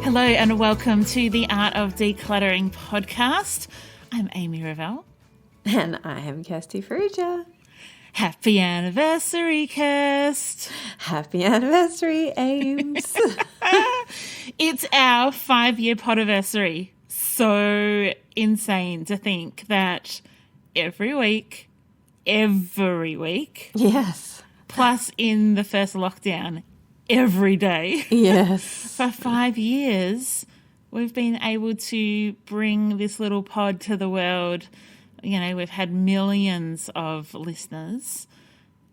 Hello and welcome to the Art of Decluttering podcast. I'm Amy Revell. And I am Kirsty Ferrugia. Happy anniversary, Kirst. Happy anniversary, Ames. It's our 5-year podiversary. So insane to think that every week, yes, plus in the first lockdown, every day. Yes. For 5 years, we've been able to bring this little pod to the world. You know, we've had millions of listeners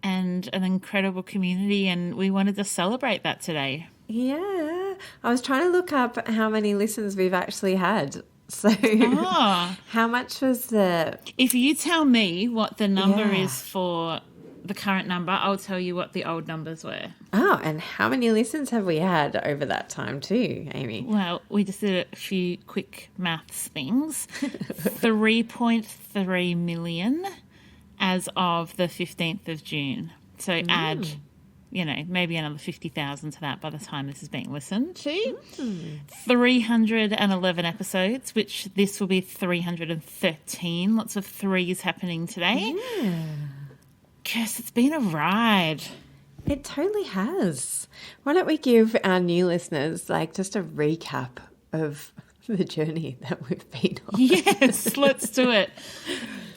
and an incredible community, and we wanted to celebrate that today. Yeah. I was trying to look up how many listens we've actually had. So how much was the... If you tell me what the number is for the current number, I'll tell you what the old numbers were. Oh, and how many listens have we had over that time too, Amy? Well, we just did a few quick maths things. 3.3 million as of the 15th of June. So add, you know, maybe another 50,000 to that by the time this is being listened to. 311 episodes, which this will be 313. Lots of threes happening today. Yeah. Kirst, it's been a ride. It totally has. Why don't we give our new listeners just a recap of the journey that we've been on? Yes, let's do it.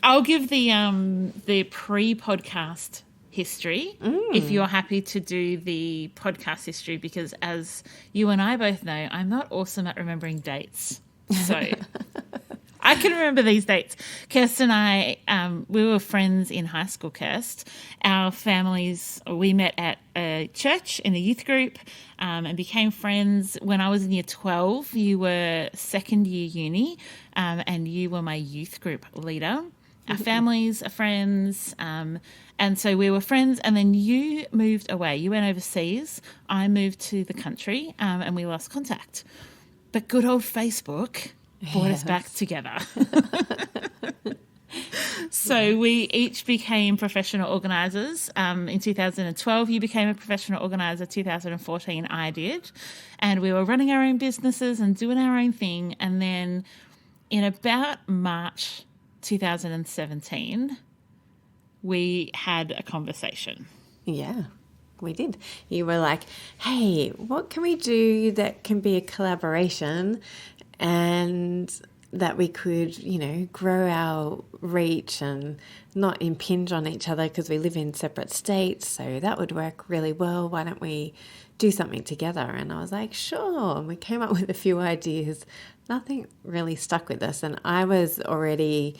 I'll give the pre-podcast history if you're happy to do the podcast history, because as you and I both know, I'm not awesome at remembering dates. So I can remember these dates. Kirst and I, we were friends in high school, Kirst. Our families, we met at a church in a youth group and became friends. When I was in year 12, you were second year uni and you were my youth group leader. Our families are friends, and so we were friends, and then you moved away. You went overseas. I moved to the country, and we lost contact. But good old Facebook brought us back together. So we each became professional organisers. In 2012, you became a professional organiser. 2014, I did. And we were running our own businesses and doing our own thing. And then in about March 2017, we had a conversation. Yeah, we did. You were like, hey, what can we do that can be a collaboration and that we could, you know, grow our reach and not impinge on each other because we live in separate states. So that would work really well. Why don't we do something together? And I was like, sure. And we came up with a few ideas. Nothing really stuck with us. And I was already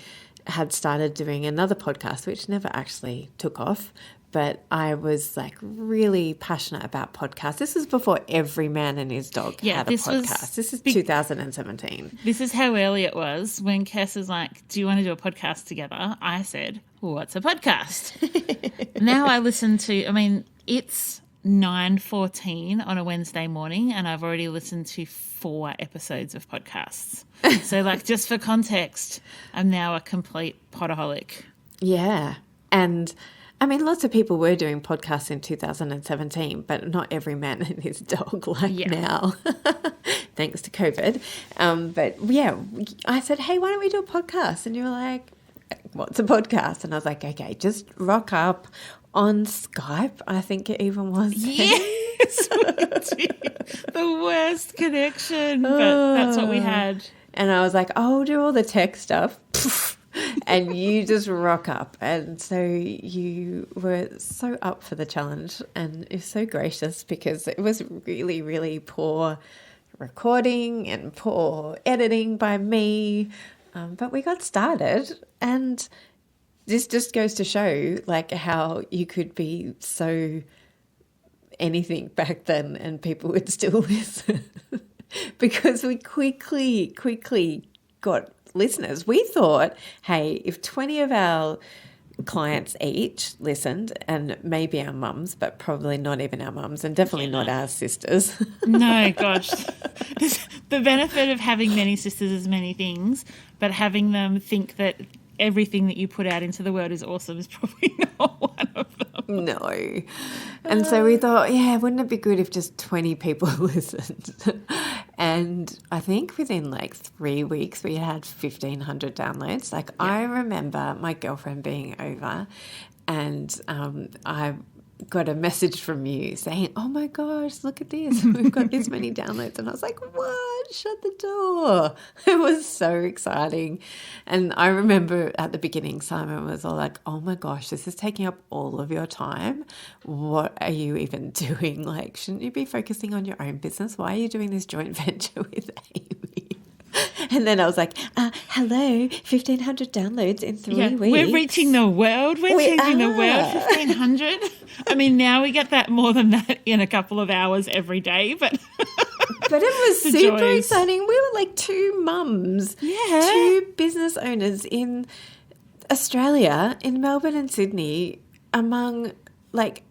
had started doing another podcast, which never actually took off. But I was really passionate about podcasts. This was before every man and his dog had a podcast. This is 2017. This is how early it was. When Kirst was like, do you want to do a podcast together? I said, well, what's a podcast? Now I listen to, it's 9:14 on a Wednesday morning and I've already listened to 4 episodes of podcasts. So just for context, I'm now a complete podaholic. Yeah. And lots of people were doing podcasts in 2017, but not every man and his dog now, thanks to COVID. But yeah, I said, hey, why don't we do a podcast? And you were like, what's a podcast? And I was like, okay, just rock up on Skype, I think it even was. Yes, we did. The worst connection, but that's what we had. And I was like, I'll do all the tech stuff. And you just rock up. And so you were so up for the challenge and you're so gracious because it was really, really poor recording and poor editing by me. But we got started, and this just goes to show how you could be so anything back then and people would still listen because we quickly got listeners. We thought, hey, if 20 of our clients each listened, and maybe our mums, but probably not even our mums, and definitely not our sisters. No, gosh. The benefit of having many sisters is many things, but having them think that everything that you put out into the world is awesome is probably not one of them. No. And so we thought, yeah, wouldn't it be good if just 20 people listened? And I think within like 3 weeks, we had 1,500 downloads. Like I remember my girlfriend being over and I got a message from you saying, oh my gosh, look at this. We've got this many downloads. And I was like, what? Shut the door. It was so exciting. And I remember at the beginning, Simon was all like, oh my gosh, this is taking up all of your time. What are you even doing? Like, shouldn't you be focusing on your own business? Why are you doing this joint venture with Amy? And then I was like, hello, 1,500 downloads in 3 weeks. We're reaching the world. We're changing the world, 1,500. I mean, now we get that more than that in a couple of hours every day. But it was super exciting. We were like 2 mums, 2 business owners in Australia, in Melbourne and Sydney, among like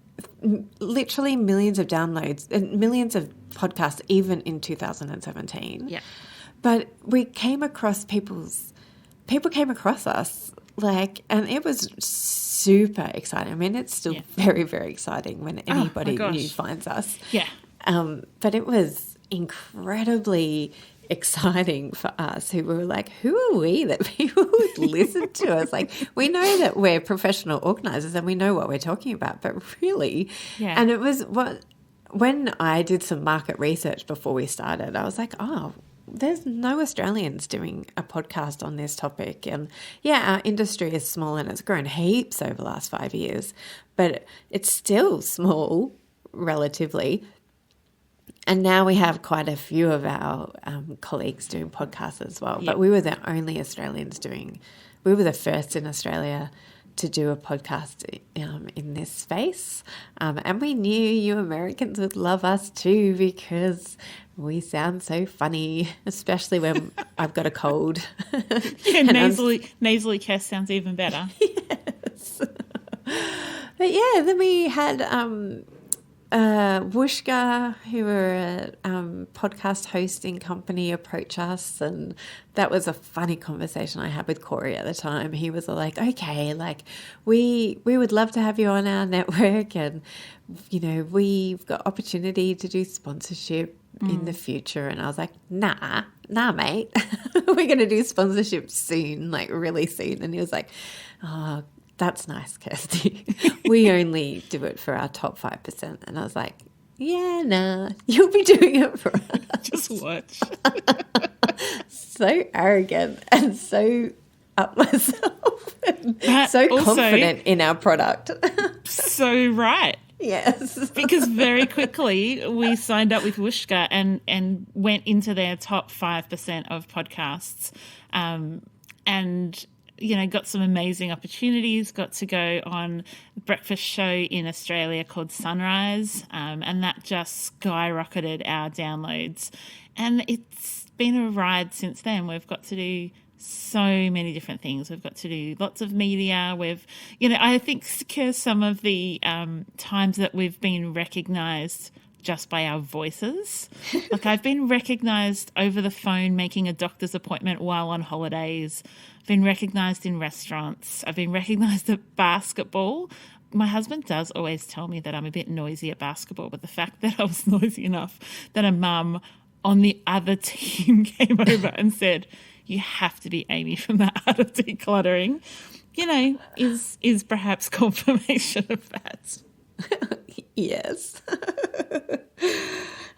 literally millions of downloads and millions of podcasts, even in 2017. Yeah. But we came across people came across us, like, and it was super exciting. I mean, it's still very, very exciting when anybody new finds us. Yeah. But it was incredibly exciting for us who were like, who are we that people would listen to us? Like, we know that we're professional organisers and we know what we're talking about, but really, and it was when I did some market research before we started, I was like, oh, there's no Australians doing a podcast on this topic. And our industry is small and it's grown heaps over the last 5 years, but it's still small relatively. And now we have quite a few of our colleagues doing podcasts as well. But we were the only Australians we were the first in Australia to do a podcast in this space. And we knew you Americans would love us too because we sound so funny, especially when I've got a cold. Nasally Kirst sounds even better. Yes. But then we had Wooshka, who were a podcast hosting company, approach us, and that was a funny conversation I had with Corey at the time. He was like, okay, like we would love to have you on our network, and we've got opportunity to do sponsorship in the future. And I was like, nah mate, we're going to do sponsorship soon, like really soon. And he was like, oh, that's nice, Kirsty. We only do it for our top 5%. And I was like, yeah, nah, you'll be doing it for us. Just watch. So arrogant and so up myself and so also, confident in our product. So right. Yes. Because very quickly we signed up with Wooshka and went into their top 5% of podcasts and got some amazing opportunities, got to go on a breakfast show in Australia called Sunrise, and that just skyrocketed our downloads. And it's been a ride since then. We've got to do so many different things. We've got to do lots of media. I think some of the times that we've been recognised just by our voices. Like I've been recognised over the phone making a doctor's appointment while on holidays. I've been recognised in restaurants. I've been recognised at basketball. My husband does always tell me that I'm a bit noisy at basketball, but the fact that I was noisy enough that a mum on the other team came over and said, you have to be Amy from the Art of Decluttering, is perhaps confirmation of that. Yes.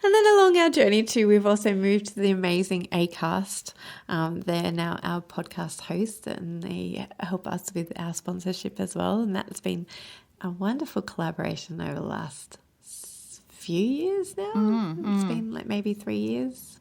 And then along our journey too, we've also moved to the amazing Acast. They're now our podcast host and they help us with our sponsorship as well. And that's been a wonderful collaboration over the last few years now. It's been like maybe 3 years.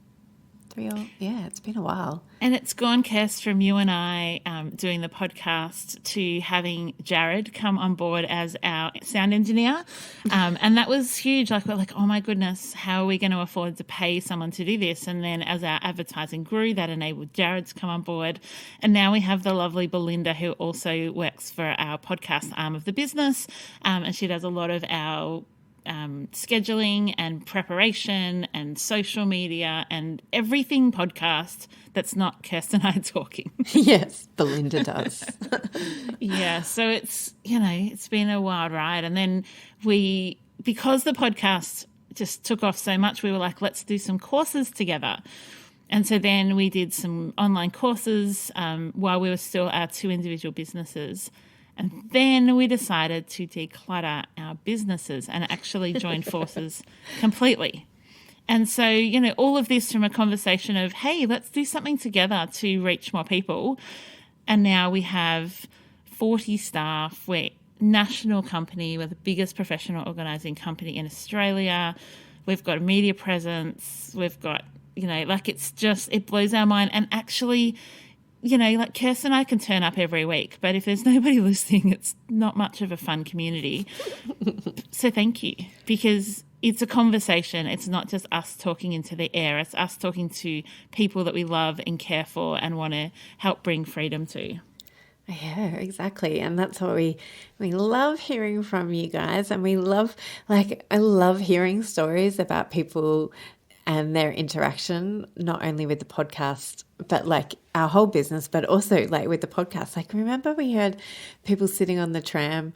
It's been a while. And it's gone, Kirst, from you and I doing the podcast to having Jared come on board as our sound engineer. And that was huge. Like, we're like, oh my goodness, how are we going to afford to pay someone to do this? And then as our advertising grew, that enabled Jared to come on board. And now we have the lovely Belinda, who also works for our podcast arm of the business. And she does a lot of our scheduling and preparation and social media and everything podcast that's not Kirst and I talking. Yes, Belinda does. Yeah, so it's, it's been a wild ride. And then because the podcast just took off so much. We were like, let's do some courses together. And so then we did some online courses while we were still our 2 individual businesses. And then we decided to declutter our businesses and actually join forces completely. And so, you know, all of this from a conversation of, hey, let's do something together to reach more people. And now we have 40 staff. We're a national company. We're the biggest professional organising company in Australia. We've got a media presence. We've got, you know, like it's just, it blows our mind. And actually, you know, like Kirst and I can turn up every week, but if there's nobody listening, it's not much of a fun community. So thank you, because it's a conversation. It's not just us talking into the air. It's us talking to people that we love and care for and want to help bring freedom to. Yeah, exactly. And that's what we love hearing from you guys. And we love, like, I love hearing stories about people and their interaction, not only with the podcast, but like our whole business, but also like with the podcast. Like, remember we heard people sitting on the tram,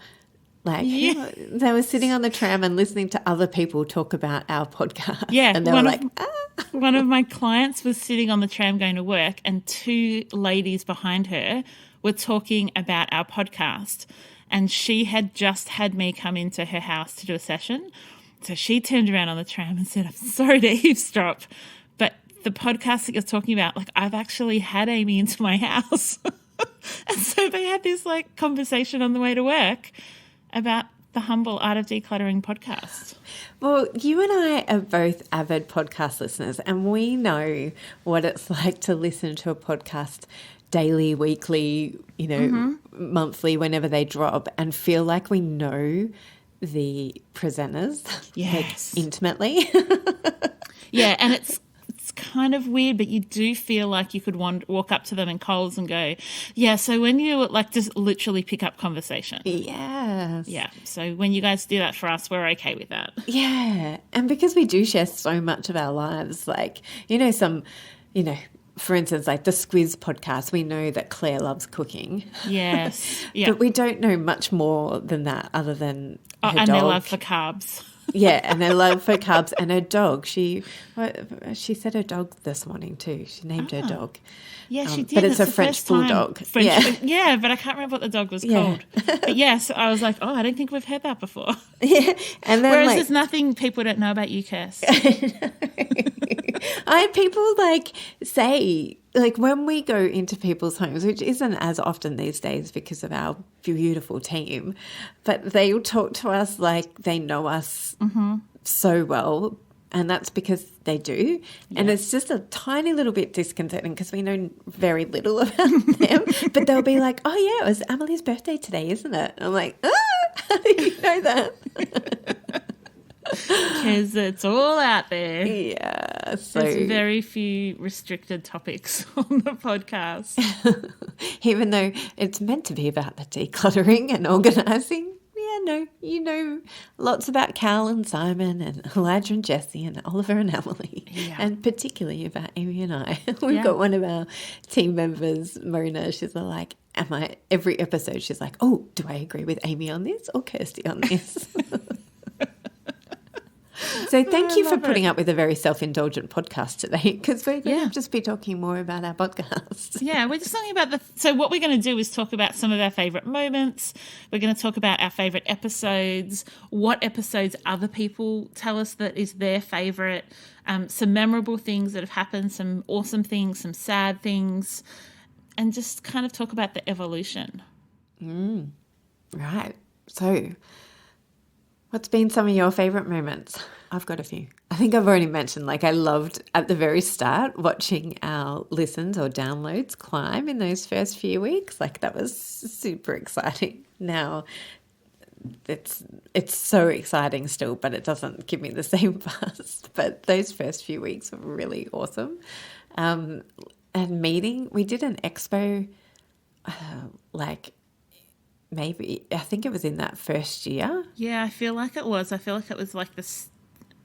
like they were sitting on the tram and listening to other people talk about our podcast. Yeah. And they were like, one of my clients was sitting on the tram going to work, and 2 ladies behind her were talking about our podcast. And she had just had me come into her house to do a session. So she turned around on the tram and said, I'm sorry to eavesdrop, but the podcast that you're talking about, like, I've actually had Amy into my house. And so they had this like conversation on the way to work about the Humble Art of Decluttering podcast. Well, you and I are both avid podcast listeners, and we know what it's like to listen to a podcast daily, weekly, you know, monthly, whenever they drop, and feel like we know the presenters like, intimately. Yeah, and it's kind of weird, but you do feel like you could walk up to them in Coles and go, yeah, so when you like just literally pick up conversation. Yes. Yeah, so when you guys do that for us, we're okay with that. Yeah, and because we do share so much of our lives, like, you know, for instance, like the Squiz podcast, we know that Claire loves cooking. Yes. Yeah. But we don't know much more than that other than her and dog. their love for carbs. Yeah, and their love for carbs and her dog. She said her dog this morning too. She named her dog. Yeah, she did. But it's a French bulldog. Yeah, but I can't remember what the dog was called. But yes, I was like, I don't think we've heard that before. Yeah, and then whereas there's nothing people don't know about you, Kirst. People like say, like when we go into people's homes, which isn't as often these days because of our beautiful team, but they'll talk to us like they know us so well. And that's because they do. Yeah. And it's just a tiny little bit disconcerting because we know very little about them. But they'll be like, oh, yeah, it was Amelie's birthday today, isn't it? And I'm like, how do you know that? Because it's all out there. Yeah. So there's very few restricted topics on the podcast. Even though it's meant to be about the decluttering and organising. Yeah, no, you know lots about Cal and Simon and Elijah and Jesse and Oliver and Emily, and particularly about Amy and I. We've got one of our team members, Marina, she's like, every episode she's like, oh, do I agree with Amy on this or Kirsty on this? So thank you for putting up with a very self-indulgent podcast today, because we're going to just be talking more about our podcast. Yeah, we're just talking about so what we're going to do is talk about some of our favourite moments. We're going to talk about our favourite episodes, what episodes other people tell us that is their favourite, some memorable things that have happened, some awesome things, some sad things, and just kind of talk about the evolution. Right. So what's been some of your favourite moments? I've got a few. I think I've already mentioned, like, I loved at the very start watching our listens or downloads climb in those first few weeks. Like, that was super exciting. Now it's so exciting still, but it doesn't give me the same buzz. But those first few weeks were really awesome. And meeting, we did an expo, maybe, I think it was in that first year. Yeah, I feel like it was. I feel like it was like this,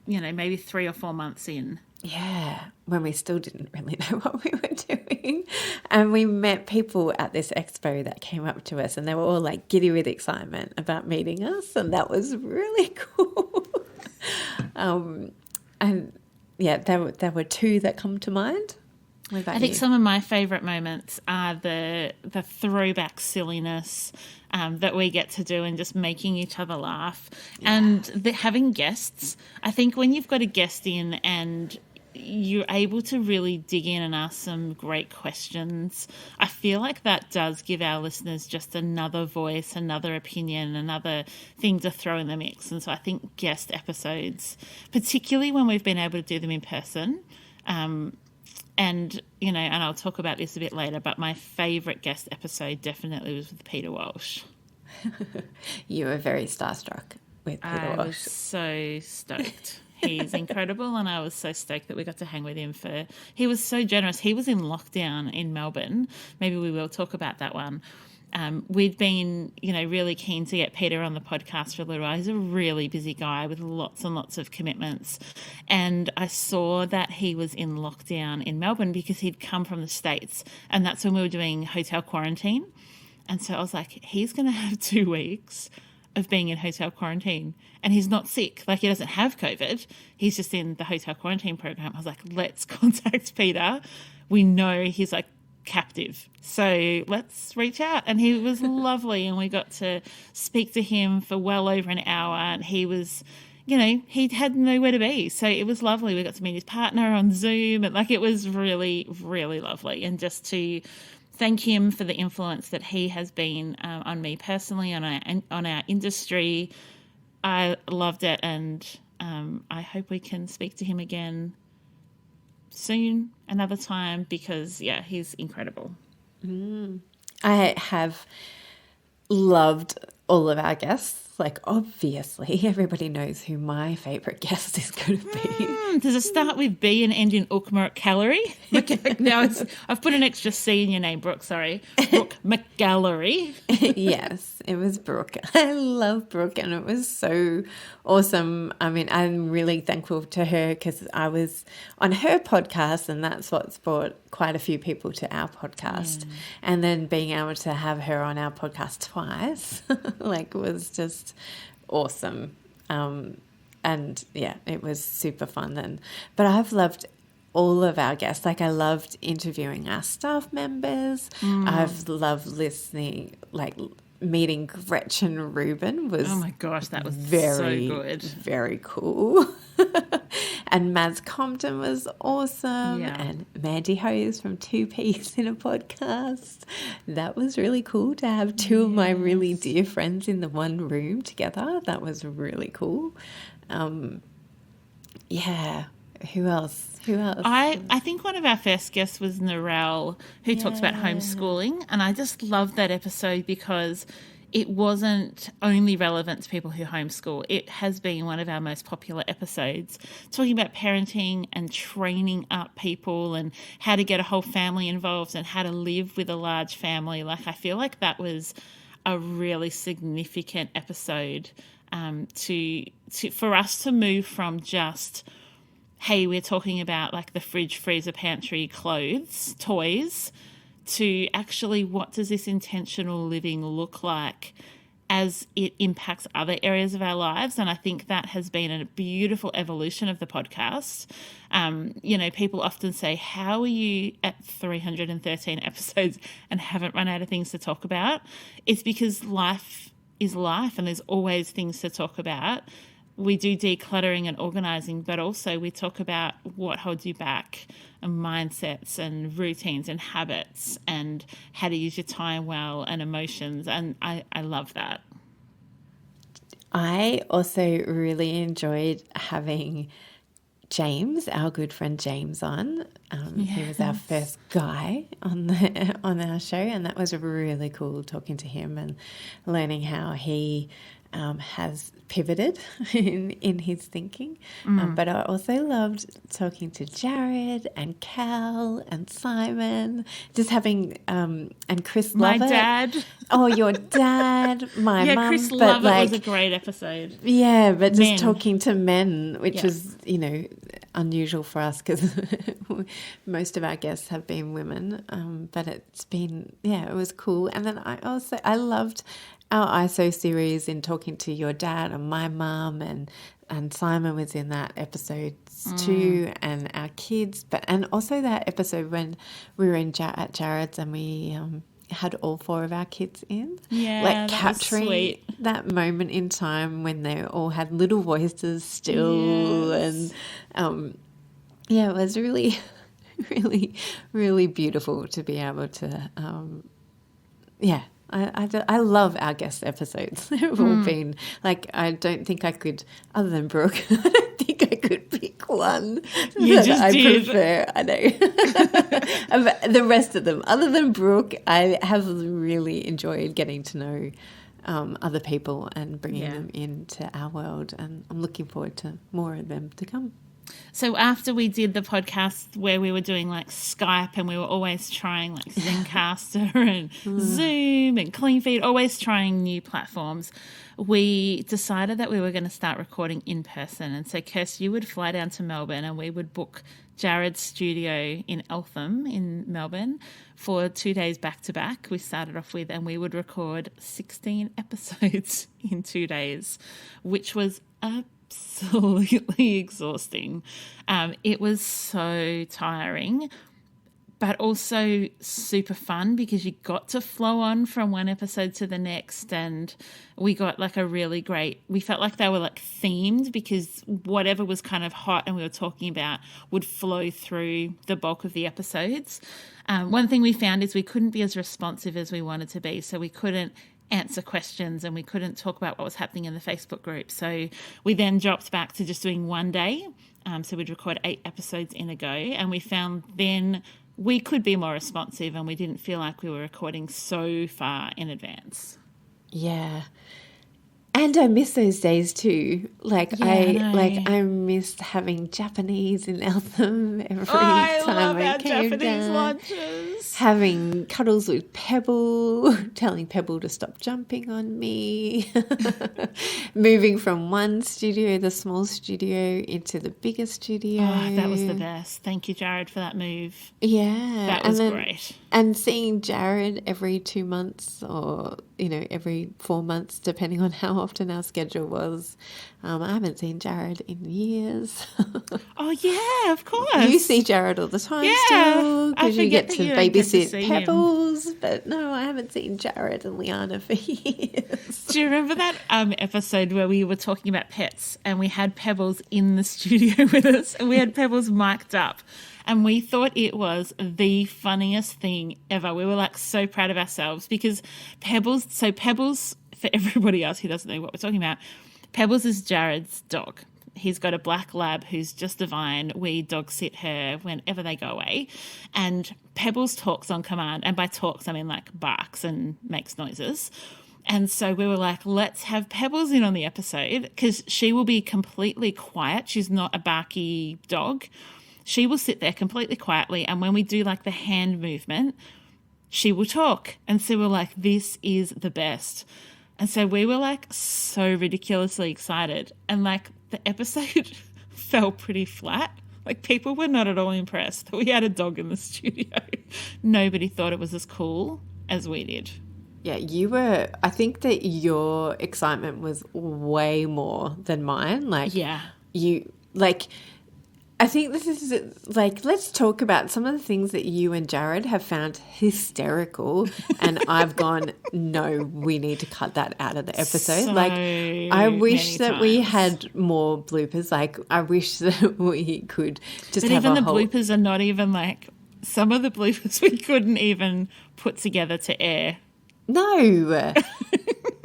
maybe 3 or 4 months in. Yeah, when we still didn't really know what we were doing. And we met people at this expo that came up to us, and they were all like giddy with excitement about meeting us, and that was really cool. And yeah, there were two that come to mind. What about I think you? some of my favourite moments are the throwback silliness that we get to do and just making each other laugh. Yeah. And having guests. I think when you've got a guest in and you're able to really dig in and ask some great questions, I feel like that does give our listeners just another voice, another opinion, another thing to throw in the mix. And so I think guest episodes, particularly when we've been able to do them in person, and, you know, and I'll talk about this a bit later, but my favourite guest episode definitely was with Peter Walsh. You were very starstruck with Peter Walsh. I was so stoked. He's incredible, and I was so stoked that we got to hang with him he was so generous. He was in lockdown in Melbourne. Maybe we will talk about that one. We'd been, you know, really keen to get Peter on the podcast for a little while. He's a really busy guy with lots and lots of commitments. And I saw that he was in lockdown in Melbourne because he'd come from the States, and that's when we were doing hotel quarantine. And so I was like, he's going to have 2 weeks of being in hotel quarantine, and he's not sick. Like, he doesn't have COVID. He's just in the hotel quarantine program. I was like, let's contact Peter. We know he's like captive, so let's reach out. And he was lovely, and we got to speak to him for well over an hour, and he was, you know, he had nowhere to be, so it was lovely. We got to meet his partner on Zoom, and like, it was really, really lovely. And just to thank him for the influence that he has been on me personally, on our industry. I loved it, and I hope we can speak to him again soon, another time, because yeah, he's incredible. I have loved all of our guests. Like, obviously everybody knows who my favourite guest is going to be. Does it start with B and end in McAlary? Now I've put an extra C in your name, Brooke. Sorry, Brooke McAlary. Yes, it was Brooke. I love Brooke, and it was so awesome. I mean, I'm really thankful to her because I was on her podcast, and that's what's brought quite a few people to our podcast. And then being able to have her on our podcast twice, like, was just awesome. And yeah, it was super fun then. But I've loved all of our guests. Like, I loved interviewing our staff members. I've loved listening, like meeting Gretchen Rubin was, oh my gosh, that was very, so good. Very cool. And Maz Compton was awesome. Yeah. And Mandy Hose from Two Peas in a Podcast. That was really cool to have two of my really dear friends in the one room together. That was really cool. Yeah. Who else? I think one of our first guests was Narelle, who talks about homeschooling, and I just loved that episode because it wasn't only relevant to people who homeschool. It has been one of our most popular episodes, talking about parenting and training up people and how to get a whole family involved and how to live with a large family. Like, I feel like that was a really significant episode for us to move from just, hey, we're talking about like the fridge, freezer, pantry, clothes, toys, to actually what does this intentional living look like as it impacts other areas of our lives. And I think that has been a beautiful evolution of the podcast. You know, people often say, how are you at 313 episodes and haven't run out of things to talk about? It's because life is life and there's always things to talk about. We do decluttering and organising, but also we talk about what holds you back and mindsets and routines and habits and how to use your time well and emotions. And I love that. I also really enjoyed having James, our good friend James, on. He was our first guy on our show, and that was really cool talking to him and learning how he has pivoted in his thinking. But I also loved talking to Jared and Cal and Simon, just having and Chris Lovett. My dad. Oh, your dad, my mum. Chris but Lovett like, was a great episode. Yeah, but just Men. talking to men, which was, you know, unusual for us because most of our guests have been women. But it's been, it was cool. And then I loved our ISO series in talking to your dad and my mum, and Simon was in that episode too, and our kids, and also that episode when we were at Jared's and we had all 4 of our kids in. Yeah, like that capturing was sweet. that moment in time when they all had little voices still. Yes. And it was really, really, really beautiful to be able to, I love our guest episodes. They've all been, like, I don't think I could, other than Brooke, I don't think I could pick one I prefer. I know. The rest of them, other than Brooke, I have really enjoyed getting to know other people and bringing them into our world, and I'm looking forward to more of them to come. So after we did the podcast where we were doing like Skype, and we were always trying like Zencaster and Zoom and Clean Feed, always trying new platforms, we decided that we were going to start recording in person. And so, Kirst, you would fly down to Melbourne and we would book Jared's studio in Eltham in Melbourne for 2 days back to back. We started off with, and we would record 16 episodes in 2 days, which was absolutely exhausting. It was so tiring, but also super fun because you got to flow on from one episode to the next, and we got like we felt like they were like themed, because whatever was kind of hot and we were talking about would flow through the bulk of the episodes. One thing we found is we couldn't be as responsive as we wanted to be, so we couldn't answer questions and we couldn't talk about what was happening in the Facebook group. So we then dropped back to just doing one day. So we'd record 8 episodes in a go, and we found then we could be more responsive and we didn't feel like we were recording so far in advance. Yeah. And I miss those days too. I missed having Japanese in Eltham every time I came Japanese down. lunches. Having cuddles with Pebble, telling Pebble to stop jumping on me. Moving from one studio, the small studio, into the bigger studio. Oh, that was the best. Thank you, Jared, for that move. Yeah. That was great. And seeing Jared every 2 months, or, every 4 months, depending on how often our schedule was. I haven't seen Jared in years. Oh, yeah, of course. You see Jared all the time still, because you get to babysit Pebbles. But no, I haven't seen Jared and Liana for years. Do you remember that episode where we were talking about pets and we had Pebbles in the studio with us, and we had Pebbles mic'd up? And we thought it was the funniest thing ever. We were like so proud of ourselves because Pebbles, for everybody else who doesn't know what we're talking about, Pebbles is Jared's dog. He's got a black lab who's just divine. We dog sit her whenever they go away. And Pebbles talks on command. And by talks, I mean like barks and makes noises. And so we were like, let's have Pebbles in on the episode because she will be completely quiet. She's not a barky dog. She will sit there completely quietly, and when we do like the hand movement, she will talk. And so we're like, this is the best. And so we were like so ridiculously excited, and like the episode fell pretty flat. Like people were not at all impressed that we had a dog in the studio. Nobody thought it was as cool as we did. Yeah, I think that your excitement was way more than mine. I think this is like, let's talk about some of the things that you and Jared have found hysterical. And I've gone, no, we need to cut that out of the episode. I wish that we had more bloopers. Like, I wish that we could just have even the bloopers are not even like, some of the bloopers we couldn't even put together to air. No,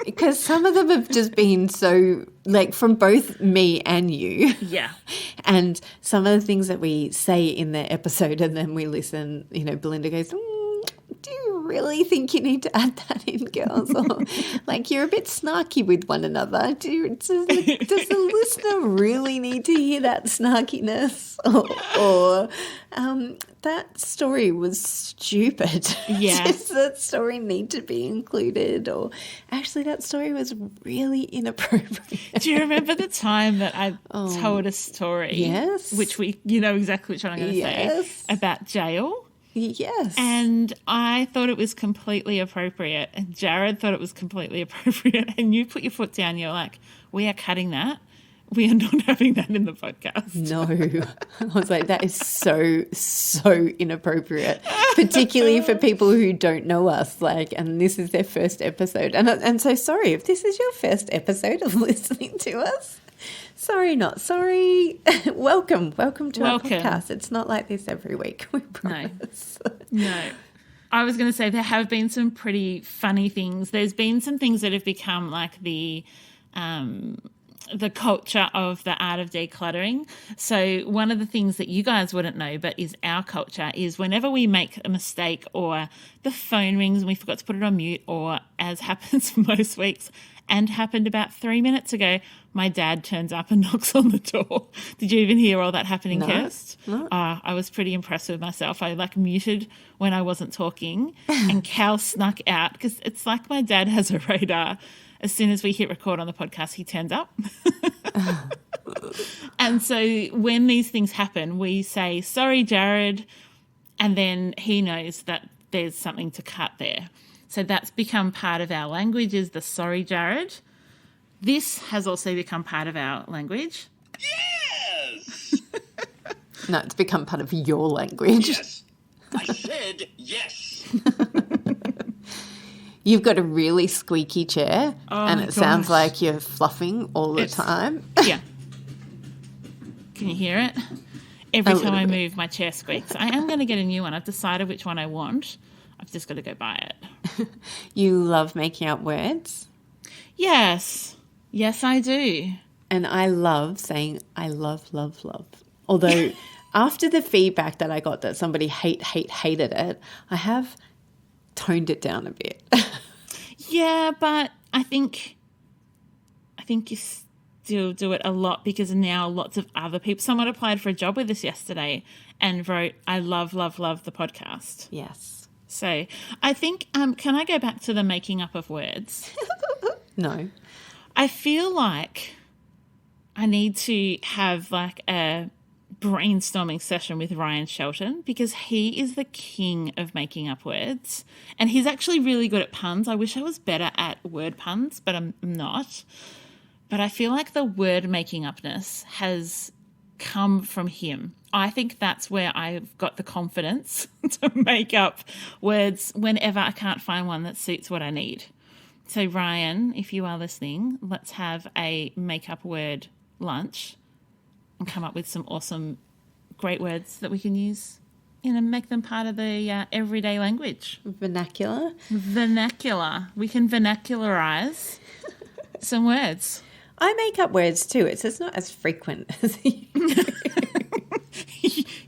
because some of them have just been so, like, from both me and you. Yeah. And some of the things that we say in the episode and then we listen, Belinda goes, do you really think you need to add that in, girls? Or, like, you're a bit snarky with one another. Does the listener really need to hear that snarkiness? Or that story was stupid. Yeah. Does that story need to be included? Or actually that story was really inappropriate. Do you remember the time that I told a story? Yes. Which exactly which one I'm going to say, about jail? Yes. And I thought it was completely appropriate, and Jared thought it was completely appropriate, and you put your foot down. You're like, we are cutting that. We are not having that in the podcast. No. I was like, that is so inappropriate, particularly for people who don't know us, and this is their first episode. And so sorry if this is your first episode of listening to us. Sorry, not sorry. Welcome to our podcast. It's not like this every week, we promise. No. I was going to say there have been some pretty funny things. There's been some things that have become like the culture of the art of decluttering. So one of the things that you guys wouldn't know, but is our culture, is whenever we make a mistake or the phone rings and we forgot to put it on mute, or as happens most weeks and happened about 3 minutes ago, my dad turns up and knocks on the door. Did you even hear all that happening, Kirst? No. I was pretty impressed with myself. I muted when I wasn't talking, and Cal snuck out because it's like my dad has a radar. As soon as we hit record on the podcast, he turns up. And so when these things happen, we say, sorry, Jared, and then he knows that there's something to cut there. So that's become part of our language, is the sorry, Jared. This has also become part of our language. Yes! No, it's become part of your language. Yes. I said yes. You've got a really squeaky chair, and it sounds gosh. like you're fluffing all the time. Yeah. Can you hear it? Every time I move, my chair squeaks. I am going to get a new one. I've decided which one I want. I've just got to go buy it. You love making up words. Yes. Yes, I do. And I love saying I love, love, love. Although after the feedback that I got that somebody hated it, I have toned it down a bit. Yeah, but I think you still do it a lot, because now lots of other people, someone applied for a job with us yesterday and wrote, I love, love, love the podcast. Yes. So I think, can I go back to the making up of words? No. I feel like I need to have like a brainstorming session with Ryan Shelton, because he is the king of making up words, and he's actually really good at puns. I wish I was better at word puns, but I'm not. But I feel like the word making upness has come from him. I think that's where I've got the confidence to make up words whenever I can't find one that suits what I need. So Ryan, if you are listening, let's have a make-up word lunch and come up with some awesome, great words that we can use and make them part of the everyday language. Vernacular. We can vernacularize some words. I make up words too. It's just not as frequent as you.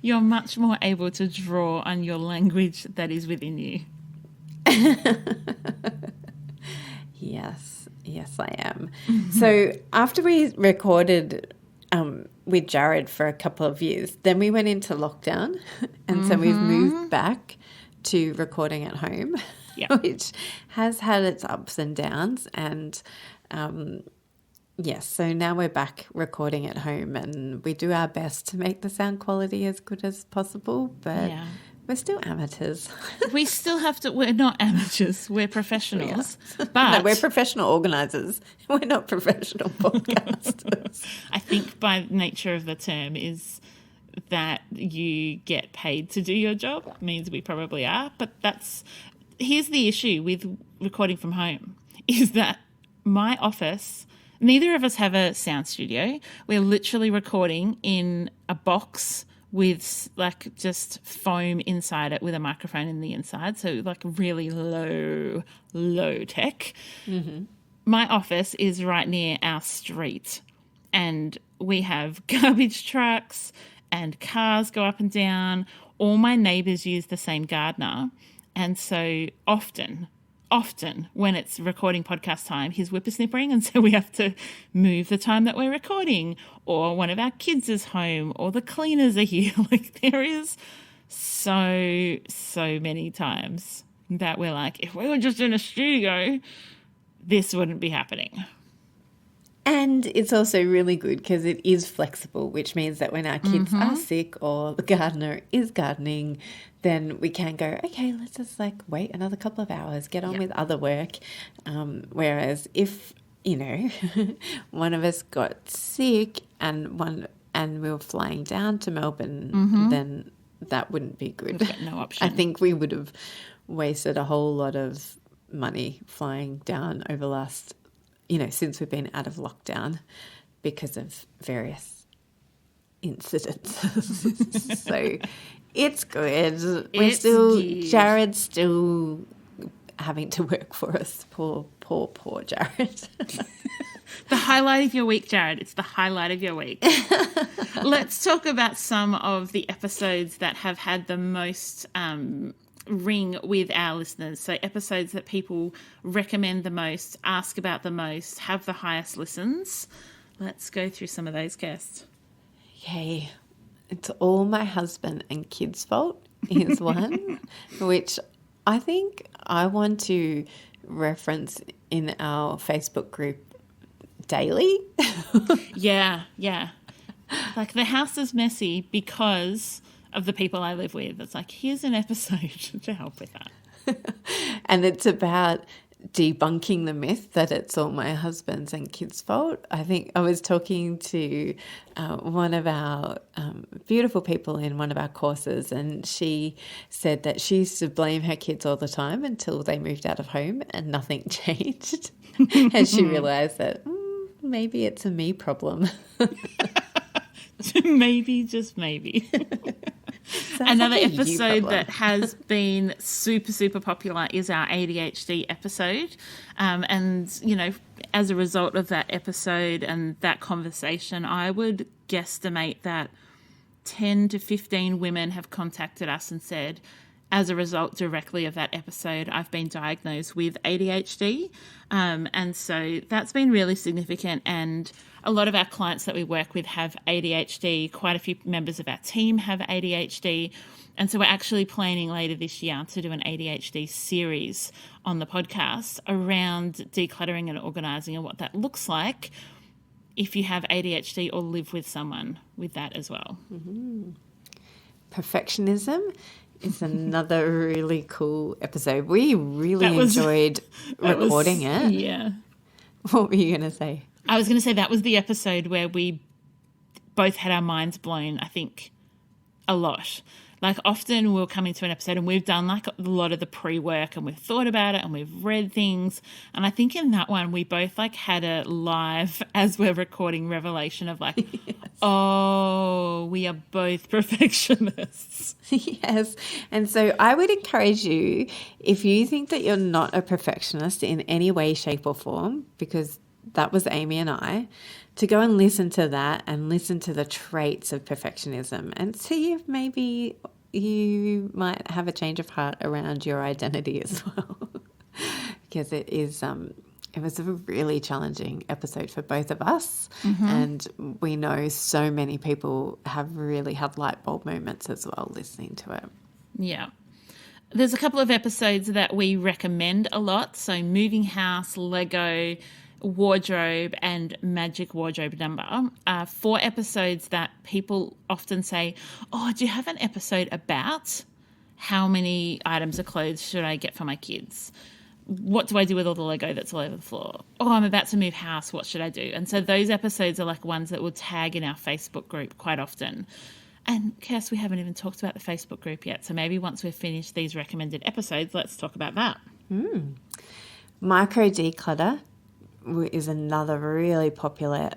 You're much more able to draw on your language that is within you. Yes, I am. Mm-hmm. So after we recorded with Jared for a couple of years, then we went into lockdown, and so we've moved back to recording at home, which has had its ups and downs. And yes, so now we're back recording at home, and we do our best to make the sound quality as good as possible, but we're still amateurs. We still have to, we're not amateurs, we're professionals. But no, we're professional organisers. We're not professional podcasters. I think by nature of the term is that you get paid to do your job, means we probably are. But here's the issue with recording from home, is that my office, neither of us have a sound studio. We're literally recording in a box with like just foam inside it with a microphone in the inside. So like really low tech. Mm-hmm. My office is right near our street, and we have garbage trucks and cars go up and down. All my neighbours use the same gardener. And so often when it's recording podcast time, he's whippersnippering, and so we have to move the time that we're recording, or one of our kids is home, or the cleaners are here. Like there is so many times that we're like, if we were just in a studio, this wouldn't be happening. And it's also really good because it is flexible, which means that when our kids are sick or the gardener is gardening, then we can go, okay, let's just like wait another couple of hours, get on with other work. Whereas if, you know, one of us got sick and we were flying down to Melbourne, then that wouldn't be good. We've got no option. I think we would have wasted a whole lot of money flying down over last, you know, since we've been out of lockdown because of various incidents. So it's good. Jared's still having to work for us. Poor Jared. The highlight of your week, Jared. It's the highlight of your week. Let's talk about some of the episodes that have had the most ring with our listeners. So episodes that people recommend the most, ask about the most, have the highest listens. Let's go through some of those, Kirst. Yay. It's all my husband and kids' fault is one, which I think I want to reference in our Facebook group daily. Yeah. Like the house is messy because of the people I live with. It's like, here's an episode to help with that. And it's about debunking the myth that it's all my husband's and kids' fault. I think I was talking to one of our beautiful people in one of our courses, and she said that she used to blame her kids all the time until they moved out of home and nothing changed. And she realised that maybe it's a me problem. Maybe, just maybe. Another episode that has been super, super popular is our ADHD episode. And, you know, as a result of that episode and that conversation, I would guesstimate that 10 to 15 women have contacted us and said, as a result directly of that episode, I've been diagnosed with ADHD. And so that's been really significant. And a lot of our clients that we work with have ADHD. Quite a few members of our team have ADHD. And so we're actually planning later this year to do an ADHD series on the podcast around decluttering and organising and what that looks like if you have ADHD or live with someone with that as well. Perfectionism is another really cool episode. We really enjoyed recording it. Yeah. What were you going to say? I was going to say that was the episode where we both had our minds blown, I think, a lot. Like often we'll come into an episode and we've done like a lot of the pre-work and we've thought about it and we've read things. And I think in that one we both like had a live as we're recording revelation of like, yes. Oh, we are both perfectionists. Yes. And so I would encourage you, if you think that you're not a perfectionist in any way, shape or form, because that was Amy and I, to go and listen to that and listen to the traits of perfectionism and see if maybe you might have a change of heart around your identity as well. Because it was a really challenging episode for both of us. And we know so many people have really had light bulb moments as well listening to it. Yeah. There's a couple of episodes that we recommend a lot. So Moving House, Lego, Wardrobe and Magic Wardrobe Number are 4 episodes that people often say, oh, do you have an episode about how many items of clothes should I get for my kids? What do I do with all the Lego that's all over the floor? Oh, I'm about to move house. What should I do? And so those episodes are like ones that we'll tag in our Facebook group quite often. And Kirst, we haven't even talked about the Facebook group yet. So maybe once we've finished these recommended episodes, let's talk about that. Micro declutter is another really popular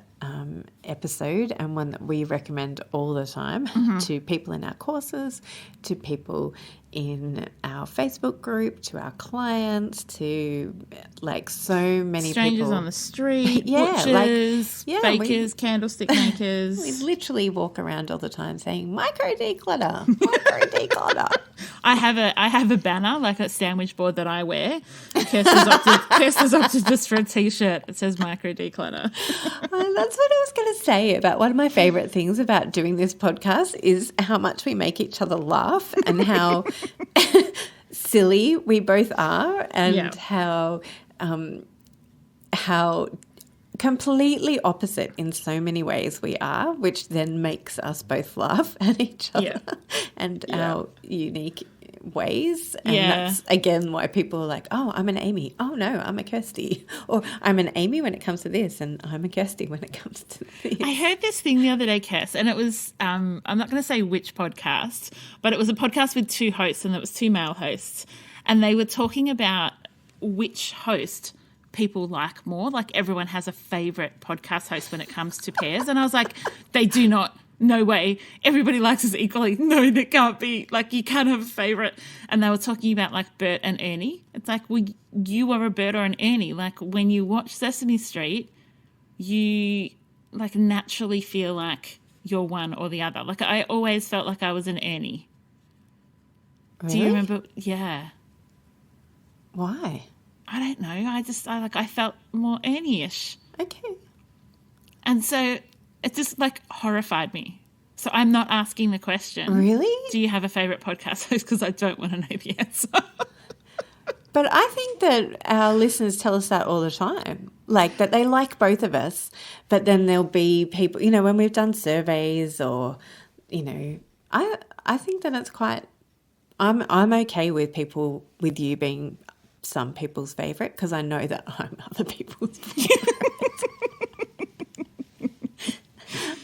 episode and one that we recommend all the time to people in our courses, to people in our Facebook group, to our clients, to like so many strangers people. On the street, butchers, bakers, candlestick makers. We literally walk around all the time saying micro declutter, micro declutter. I have a banner, like a sandwich board that I wear. Kirst has opted just for a T-shirt that says micro declutter. Well, that's what I was going to say about one of my favourite things about doing this podcast is how much we make each other laugh and how silly we both are and how completely opposite in so many ways we are, which then makes us both laugh at each other and our unique ways. And that's, again, why people are like, oh, I'm an Amy. Oh, no, I'm a Kirsty. Or I'm an Amy when it comes to this and I'm a Kirsty when it comes to this. I heard this thing the other day, Kirst, and it was, I'm not going to say which podcast, but it was a podcast with two hosts, and it was two male hosts. And they were talking about which host people like more. Like, everyone has a favourite podcast host when it comes to pairs. And I was like, they do not. No way. Everybody likes us equally. No, that can't be. Like, you can't have a favourite. And they were talking about, like, Bert and Ernie. It's like, well, you are a Bert or an Ernie. Like, when you watch Sesame Street, you, like, naturally feel like you're one or the other. Like, I always felt like I was an Ernie. Really? Do you remember? Yeah. Why? I don't know. I felt more Ernie-ish. Okay. And so it just, like, horrified me. So I'm not asking the question. Really? Do you have a favourite podcast host? Because I don't want to know the answer. But I think that our listeners tell us that all the time, like that they like both of us, but then there'll be people, you know, when we've done surveys or, you know, I think that it's quite, I'm okay with people, with you being some people's favourite, because I know that I'm other people's favourite.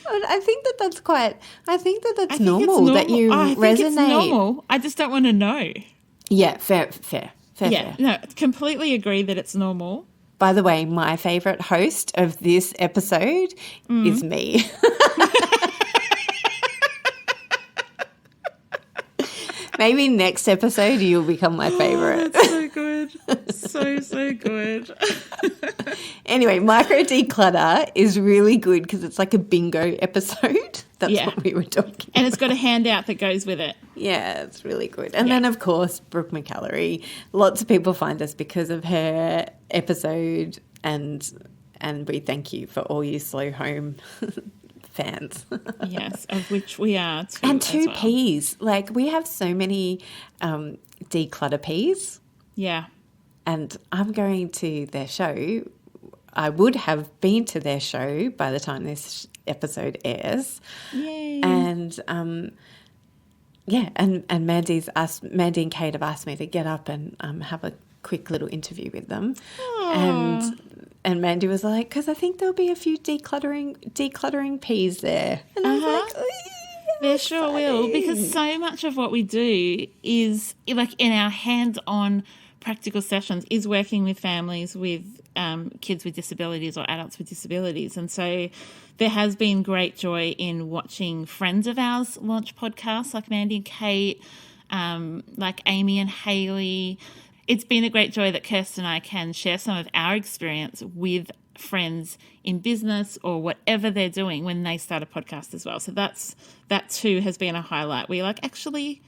But I think that that's quite, I think that that's normal, that you resonate. I think it's normal. I just don't want to know. Yeah, fair. No, completely agree that it's normal. By the way, my favourite host of this episode is me. Maybe next episode you'll become my favourite. That's so good. So good. Anyway, micro declutter is really good because it's like a bingo episode. That's what we were talking about. And it's got a handout that goes with it. Yeah, it's really good. And then, of course, Brooke McAlary. Lots of people find us because of her episode, and we thank you for all you slow home fans. Yes, of which we are too. And two Ps. Like, we have so many declutter Ps. Yeah. And I'm going to their show. I would have been to their show by the time this episode airs. Yay. And and Mandy and Kate have asked me to get up and have a quick little interview with them. Aww. And Mandy was like, because I think there'll be a few decluttering Ps there. And I was like, oh, yeah, there sure will, because so much of what we do is, like, in our hands-on practical sessions, is working with families with kids with disabilities or adults with disabilities. And so there has been great joy in watching friends of ours launch podcasts, like Mandy and Kate, like Amy and Hayley. It's been a great joy that Kirst and I can share some of our experience with friends in business or whatever they're doing when they start a podcast as well. So that too has been a highlight. We're like, actually,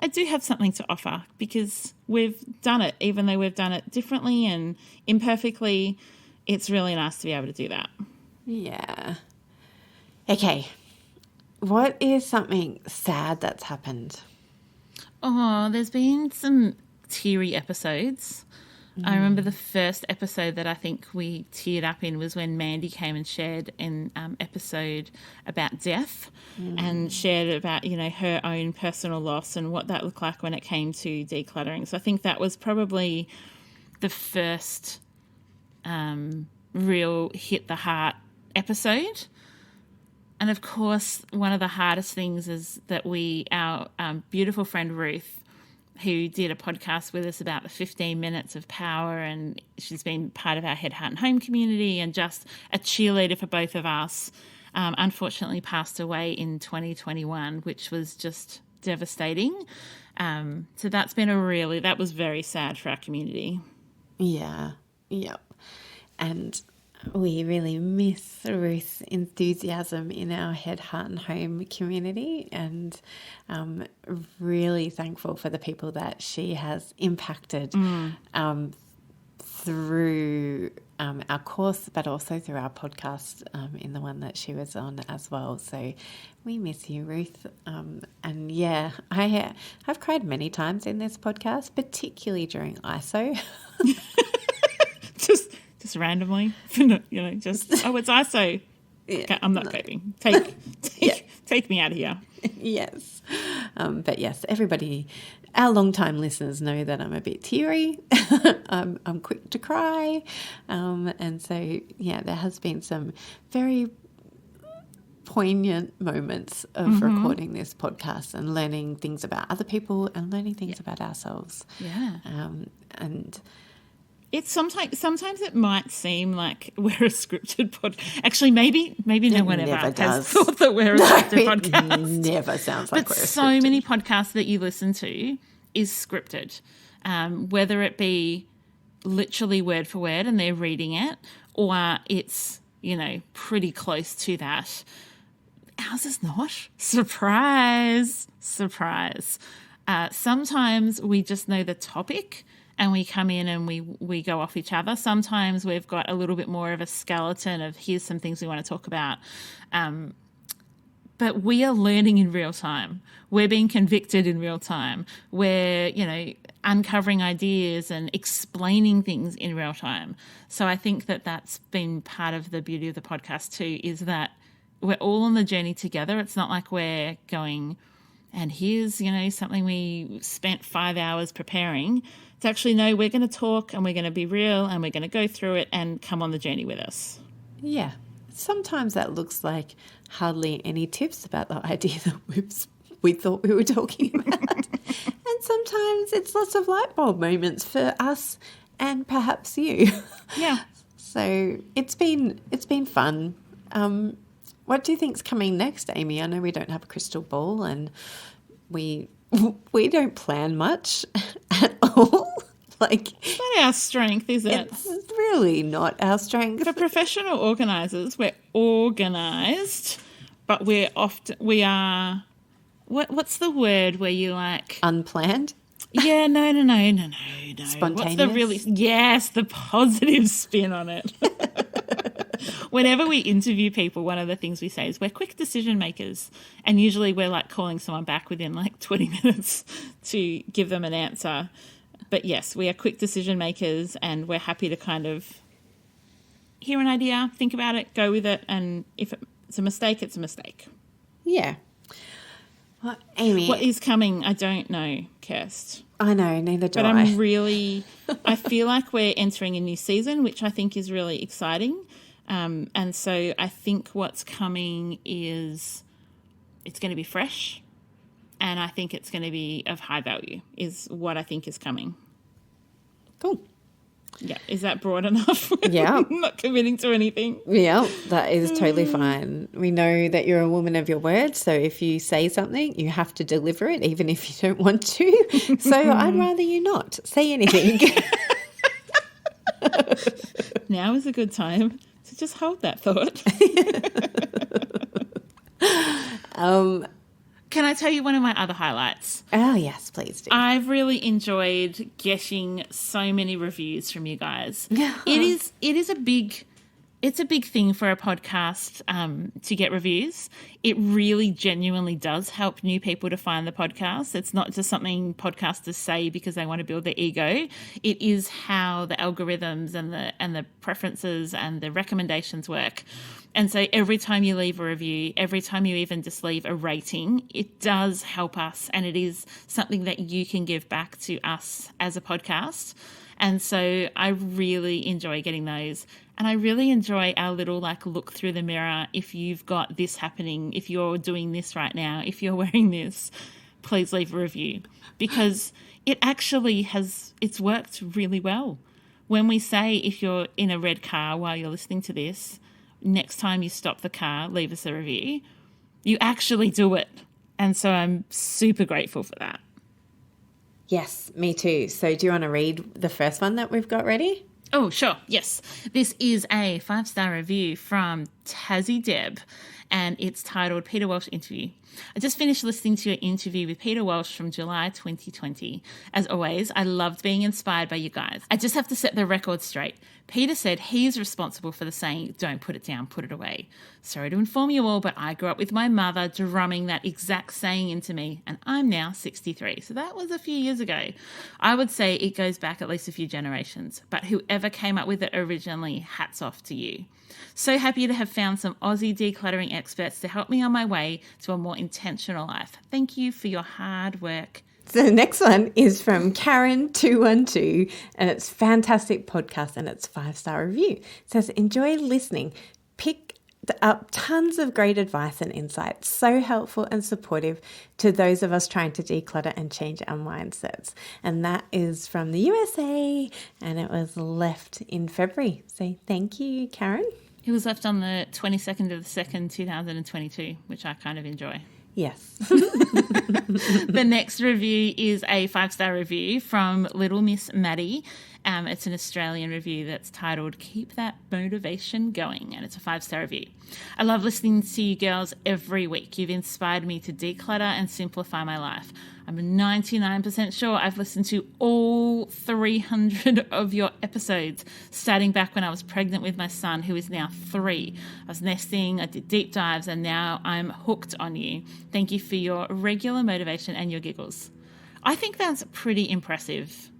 I do have something to offer because we've done it, even though we've done it differently and imperfectly. It's really nice to be able to do that. Yeah. Okay. What is something sad that's happened? Oh, there's been some teary episodes. I remember the first episode that I think we teared up in was when Mandy came and shared an episode about death and shared about, you know, her own personal loss and what that looked like when it came to decluttering. So I think that was probably the first real hit the heart episode. And of course, one of the hardest things is that our beautiful friend Ruth, who did a podcast with us about the 15 minutes of power, and she's been part of our Head, Heart and Home community and just a cheerleader for both of us, unfortunately passed away in 2021, which was just devastating. So that's been that was very sad for our community. Yeah, yep. And we really miss Ruth's enthusiasm in our Head, Heart and Home community, and really thankful for the people that she has impacted through our course, but also through our podcast in the one that she was on as well. So we miss you, Ruth. And yeah, I've cried many times in this podcast, particularly during ISO. Just just randomly. Just, it's ISO. Yeah, Okay, I'm not vaping. Take me out of here. Yes. But yes, everybody, our long-time listeners know that I'm a bit teary. I'm quick to cry. And so, yeah, there has been some very poignant moments of recording this podcast and learning things about other people and learning things about ourselves. Yeah. And it's sometimes it might seem like we're a scripted pod. Actually, maybe no one ever has thought that we're a scripted podcast. It never sounds like but we're a so scripted. many podcasts that you listen to is scripted, whether it be literally word for word and they're reading it, or it's pretty close to that. Ours is not. Surprise. Sometimes we just know the topic and we come in and we go off each other. Sometimes we've got a little bit more of a skeleton of here's some things we want to talk about. But we are learning in real time. We're being convicted in real time. We're, uncovering ideas and explaining things in real time. So I think that that's been part of the beauty of the podcast too, is that we're all on the journey together. It's not like we're going, and here's, something we spent 5 hours preparing. It's actually, no, we're going to talk and we're going to be real and we're going to go through it and come on the journey with us. Yeah. Sometimes that looks like hardly any tips about the idea that we thought we were talking about. And sometimes it's lots of light bulb moments for us and perhaps you. Yeah. So it's been fun. What do you think's coming next, Amy? I know we don't have a crystal ball and we don't plan much at all. It's not our strength, is it? It's really not our strength. For professional organisers, we're organised, but we are. What's the word where you like unplanned? Yeah, no. Spontaneous? Yes, the positive spin on it. Whenever we interview people, one of the things we say is we're quick decision makers, and usually we're like calling someone back within like 20 minutes to give them an answer. But yes, we are quick decision makers, and we're happy to kind of hear an idea, think about it, go with it, and if it's a mistake, it's a mistake. Yeah. Well, Amy, what is coming? I don't know, Kirst. I know, neither do I. But I feel like we're entering a new season, which I think is really exciting. And so I think what's coming is it's going to be fresh, and I think it's going to be of high value is what I think is coming. Cool. Yeah. Is that broad enough? Yeah. Not committing to anything. Yeah, that is totally fine. We know that you're a woman of your word, so if you say something, you have to deliver it, even if you don't want to. So I'd rather you not say anything. Now is a good time to just hold that thought. Can I tell you one of my other highlights? Oh, yes, please do. I've really enjoyed getting so many reviews from you guys. Yeah. It's a big thing for a podcast to get reviews. It really genuinely does help new people to find the podcast. It's not just something podcasters say because they want to build their ego. It is how the algorithms and the preferences and the recommendations work. And so every time you leave a review, every time you even just leave a rating, it does help us, and it is something that you can give back to us as a podcast. And so I really enjoy getting those. And I really enjoy our little look through the mirror. If you've got this happening, if you're doing this right now, if you're wearing this, please leave a review, because it actually it's worked really well. When we say if you're in a red car while you're listening to this, next time you stop the car, leave us a review, you actually do it. And so I'm super grateful for that. Yes, me too. So do you want to read the first one that we've got ready? Oh, sure. Yes. This is a 5-star review from Tassie Deb, and it's titled Peter Walsh Interview. I just finished listening to your interview with Peter Walsh from July 2020. As always, I loved being inspired by you guys. I just have to set the record straight. Peter said he's responsible for the saying, don't put it down, put it away. Sorry to inform you all, but I grew up with my mother drumming that exact saying into me, and I'm now 63. So that was a few years ago. I would say it goes back at least a few generations, but whoever came up with it originally, hats off to you. So happy to have found some Aussie decluttering experts to help me on my way to a more intentional life. Thank you for your hard work. So the next one is from Karen212, and it's fantastic podcast and it's 5-star review. It says, enjoy listening. Pick up tons of great advice and insights. So helpful and supportive to those of us trying to declutter and change our mindsets. And that is from the USA, and it was left in February. So thank you, Karen. It was left on the 22nd of the 2nd, 2022, which I kind of enjoy. Yes. The next review is a 5-star review from Little Miss Maddie. It's an Australian review that's titled Keep That Motivation Going, and it's a 5-star review. I love listening to you girls every week. You've inspired me to declutter and simplify my life. I'm 99% sure I've listened to all 300 of your episodes, starting back when I was pregnant with my son, who is now 3. I was nesting, I did deep dives, and now I'm hooked on you. Thank you for your regular motivation and your giggles. I think that's pretty impressive.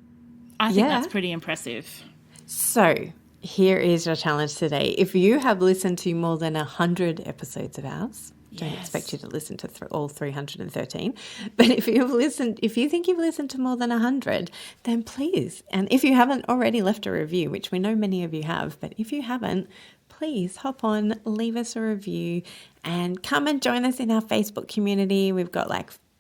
That's pretty impressive. So here is your challenge today. If you have listened to more than 100 episodes of ours, don't expect you to listen to all 313. But if you think you've listened to more than 100, then please. And if you haven't already left a review, which we know many of you have, but if you haven't, please hop on, leave us a review, and come and join us in our Facebook community. We've got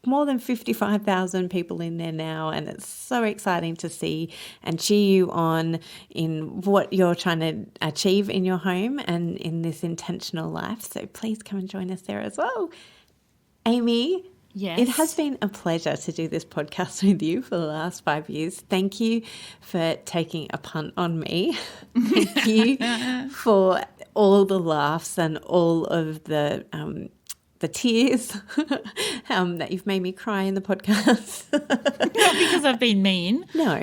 more than 55,000 people in there now, and it's so exciting to see and cheer you on in what you're trying to achieve in your home and in this intentional life. So please come and join us there as well. Amy, yes, it has been a pleasure to do this podcast with you for the last 5 years. Thank you for taking a punt on me. Thank you for all the laughs and all of the tears that you've made me cry in the podcast. Not because I've been mean. No,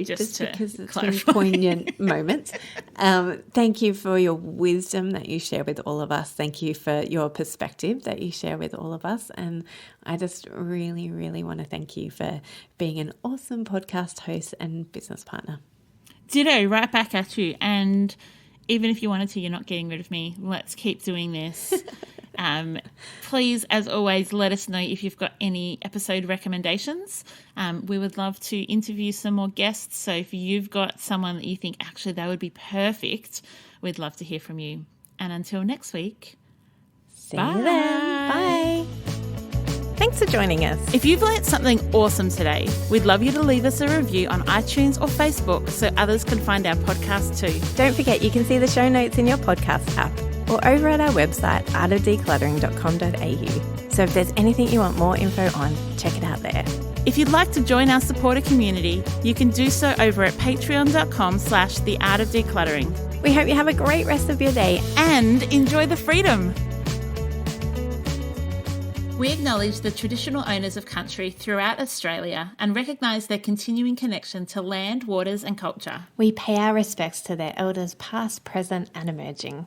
just because it's been poignant moments. Thank you for your wisdom that you share with all of us. Thank you for your perspective that you share with all of us. And I just really, really want to thank you for being an awesome podcast host and business partner. Ditto, right back at you. And even if you wanted to, you're not getting rid of me. Let's keep doing this. Please, as always, let us know if you've got any episode recommendations. We would love to interview some more guests. So if you've got someone that you think actually that would be perfect, we'd love to hear from you. And until next week, see you then. Bye. Thanks for joining us. If you've learnt something awesome today, we'd love you to leave us a review on iTunes or Facebook so others can find our podcast too. Don't forget you can see the show notes in your podcast app or over at our website, artofdecluttering.com.au. So if there's anything you want more info on, check it out there. If you'd like to join our supporter community, you can do so over at patreon.com/theartofdecluttering. We hope you have a great rest of your day and enjoy the freedom. We acknowledge the traditional owners of country throughout Australia and recognise their continuing connection to land, waters and culture. We pay our respects to their elders past, present and emerging.